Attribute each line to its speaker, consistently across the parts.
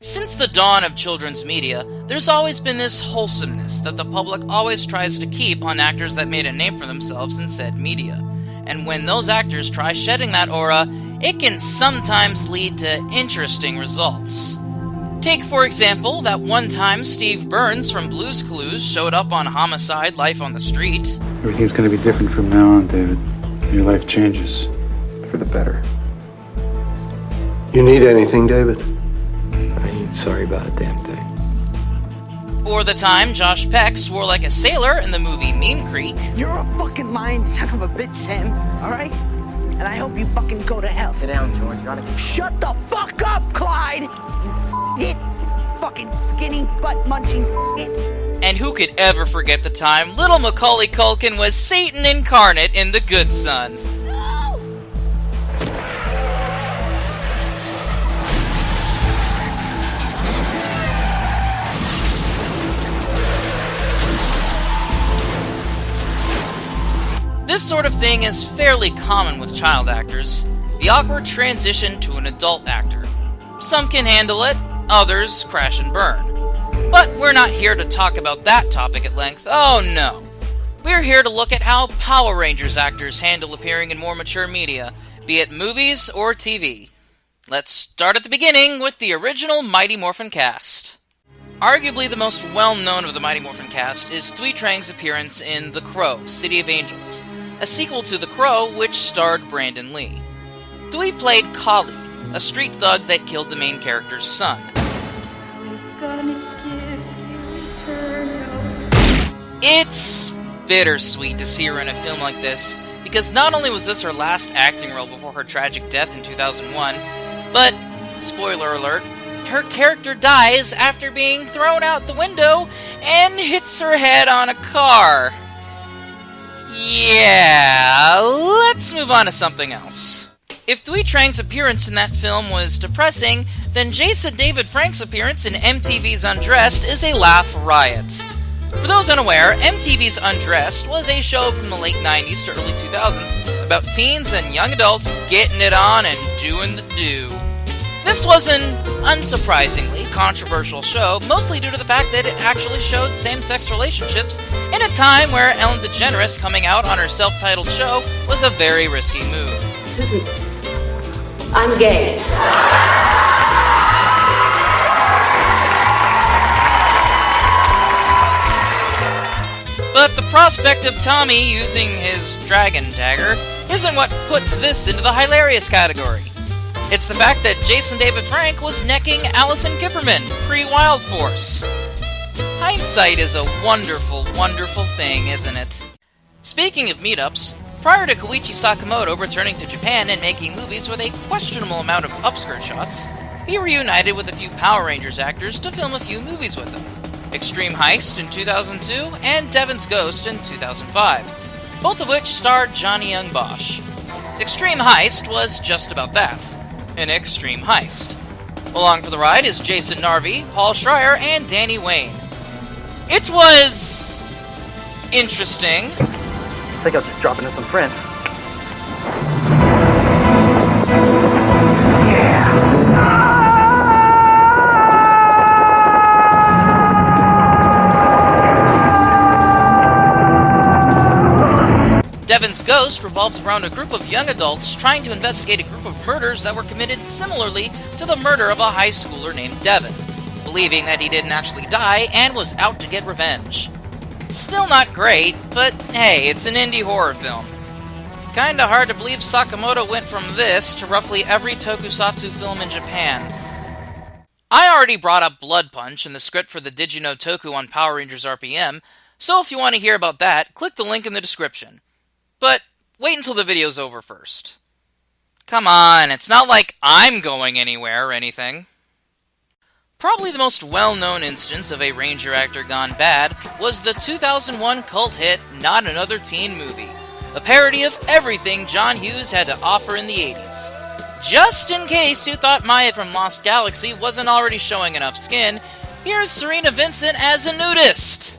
Speaker 1: Since the dawn of children's media, there's always been this wholesomeness that the public always tries to keep on actors that made a name for themselves in said media. And when those actors try shedding that aura, it can sometimes lead to interesting results. Take, for example, that one time Steve Burns from Blue's Clues showed up on Homicide: Life on the Street.
Speaker 2: Everything's going to be different from now on, David. Your life changes.
Speaker 3: For the better.
Speaker 4: You need anything, David?
Speaker 3: I ain't sorry about a damn thing.
Speaker 1: Or the time Josh Peck swore like a sailor in the movie Mean Creek.
Speaker 5: You're a fucking lying son of a bitch, Sam, alright? And I hope you fucking go to hell.
Speaker 6: Sit down, George. You're on a...
Speaker 5: Shut the fuck up, Clyde! You hit fucking skinny, butt-munching it.
Speaker 1: And who could ever forget the time little Macaulay Culkin was Satan incarnate in The Good Son? This sort of thing is fairly common with child actors, the awkward transition to an adult actor. Some can handle it, others crash and burn. But we're not here to talk about that topic at length, oh no. We're here to look at how Power Rangers actors handle appearing in more mature media, be it movies or TV. Let's start at the beginning with the original Mighty Morphin cast. Arguably the most well-known of the Mighty Morphin cast is Thuy Trang's appearance in The Crow, City of Angels, a sequel to The Crow which starred Brandon Lee. Thuy played Kali, a street thug that killed the main character's son. It's bittersweet to see her in a film like this, because not only was this her last acting role before her tragic death in 2001, but, spoiler alert, her character dies after being thrown out the window and hits her head on a car. Yeah, let's move on to something else. If Thuy Trang's appearance in that film was depressing, then Jason David Frank's appearance in MTV's Undressed is a laugh riot. For those unaware, MTV's Undressed was a show from the late 90s to early 2000s about teens and young adults getting it on and doing the do. This was an unsurprisingly controversial show, mostly due to the fact that it actually showed same-sex relationships in a time where Ellen DeGeneres coming out on her self-titled show was a very risky move.
Speaker 7: Susan, I'm gay.
Speaker 1: But the prospect of Tommy using his dragon dagger isn't what puts this into the hilarious category. It's the fact that Jason David Frank was necking Allison Kipperman pre-Wild Force. Hindsight is a wonderful, wonderful thing, isn't it? Speaking of meetups, prior to Koichi Sakamoto returning to Japan and making movies with a questionable amount of upskirt shots, he reunited with a few Power Rangers actors to film a few movies with them. Extreme Heist in 2002 and Devin's Ghost in 2005, both of which starred Johnny Young Bosch. Extreme Heist was just about that. An extreme heist. Along for the ride is Jason Narvi, Paul Schreier, and Danny Wayne. It was... interesting.
Speaker 6: I think I'll just drop into some prints.
Speaker 1: Devin's Ghost revolves around a group of young adults trying to investigate a group of murders that were committed similarly to the murder of a high schooler named Devin, believing that he didn't actually die and was out to get revenge. Still not great, but hey, it's an indie horror film. Kinda hard to believe Sakamoto went from this to roughly every tokusatsu film in Japan. I already brought up Blood Punch in the script for the Did You Know Toku on Power Rangers RPM, so if you want to hear about that, click the link in the description. But wait until the video's over first. Come on, it's not like I'm going anywhere or anything. Probably the most well-known instance of a Ranger actor gone bad was the 2001 cult hit Not Another Teen Movie, a parody of everything John Hughes had to offer in the 80s. Just in case you thought Maya from Lost Galaxy wasn't already showing enough skin, here's Serena Vincent as a nudist.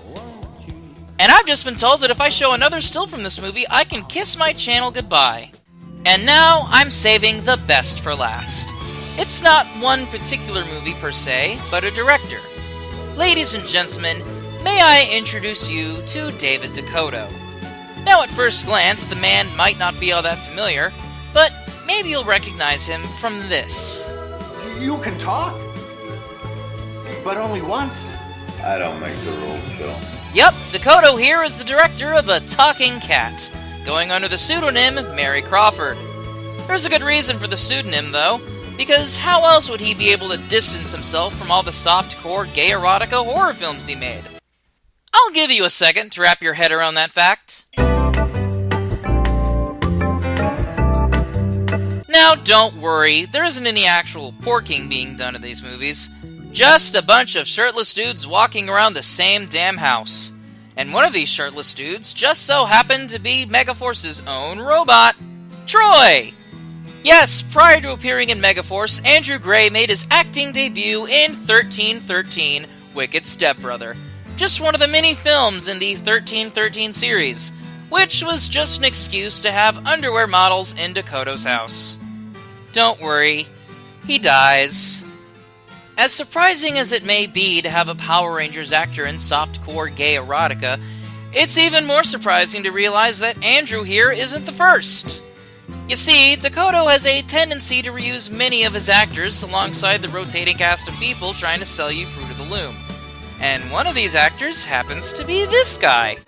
Speaker 1: And I've just been told that if I show another still from this movie, I can kiss my channel goodbye. And now, I'm saving the best for last. It's not one particular movie per se, but a director. Ladies and gentlemen, may I introduce you to David DeCoteau. Now at first glance, the man might not be all that familiar, but maybe you'll recognize him from this.
Speaker 8: You can talk, but only once.
Speaker 9: I don't make the rules, Phil.
Speaker 1: Yep, DeCoteau here is the director of A Talking Cat, going under the pseudonym Mary Crawford. There's a good reason for the pseudonym, though, because how else would he be able to distance himself from all the soft-core gay erotica horror films he made? I'll give you a second to wrap your head around that fact. Now, don't worry, there isn't any actual porking being done in these movies. Just a bunch of shirtless dudes walking around the same damn house. And one of these shirtless dudes just so happened to be Megaforce's own robot, Troy! Yes, prior to appearing in Megaforce, Andrew Gray made his acting debut in 1313, Wicked Stepbrother. Just one of the many films in the 1313 series, which was just an excuse to have underwear models in DeCoteau's house. Don't worry, he dies. As surprising as it may be to have a Power Rangers actor in softcore gay erotica, it's even more surprising to realize that Andrew here isn't the first. You see, DeCoteau has a tendency to reuse many of his actors alongside the rotating cast of people trying to sell you Fruit of the Loom. And one of these actors happens to be this guy.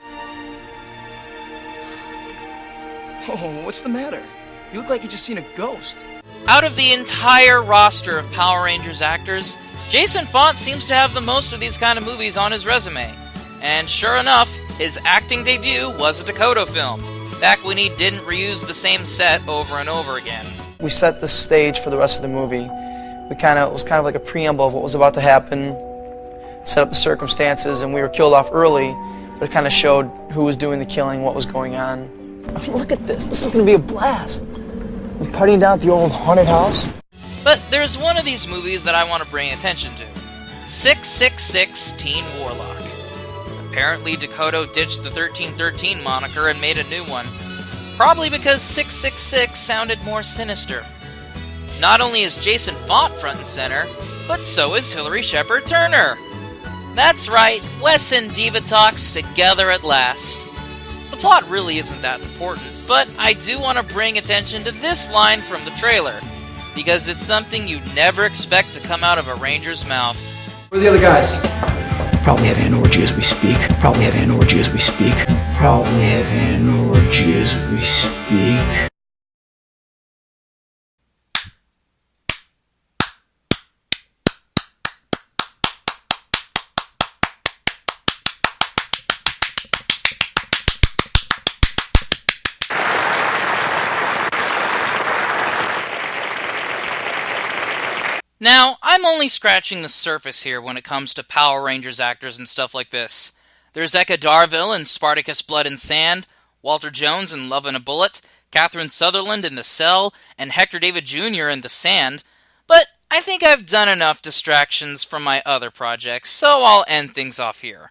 Speaker 10: Oh, what's the matter? You look like you just seen a ghost.
Speaker 1: Out of the entire roster of Power Rangers actors, Jason Font seems to have the most of these kind of movies on his resume. And sure enough, his acting debut was a DeCoteau film, back when he didn't reuse the same set over and over again.
Speaker 10: We set the stage for the rest of the movie. It was kind of like a preamble of what was about to happen, set up the circumstances, and we were killed off early, but it kind of showed who was doing the killing, what was going on. I mean, look at this. This is going to be a blast. We're partying down at the old haunted house.
Speaker 1: But there's one of these movies that I want to bring attention to. 666 Teen Warlock. Apparently DeCoteau ditched the 1313 moniker and made a new one. Probably because 666 sounded more sinister. Not only is Jason Font front and center, but so is Hilary Shepard Turner. That's right, Wes and Diva Talks together at last. The plot really isn't that important, but I do want to bring attention to this line from the trailer, because it's something you'd never expect to come out of a Ranger's mouth.
Speaker 10: Where are the other guys? Probably have an orgy as we speak. Probably have an orgy as we speak. Probably have an orgy as we speak.
Speaker 1: Now, I'm only scratching the surface here when it comes to Power Rangers actors and stuff like this. There's Eka Darville in Spartacus Blood and Sand, Walter Jones in Love and a Bullet, Catherine Sutherland in The Cell, and Hector David Jr. in The Sand, but I think I've done enough distractions from my other projects, so I'll end things off here.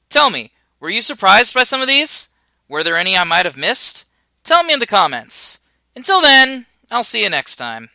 Speaker 1: Tell me, were you surprised by some of these? Were there any I might have missed? Tell me in the comments. Until then, I'll see you next time.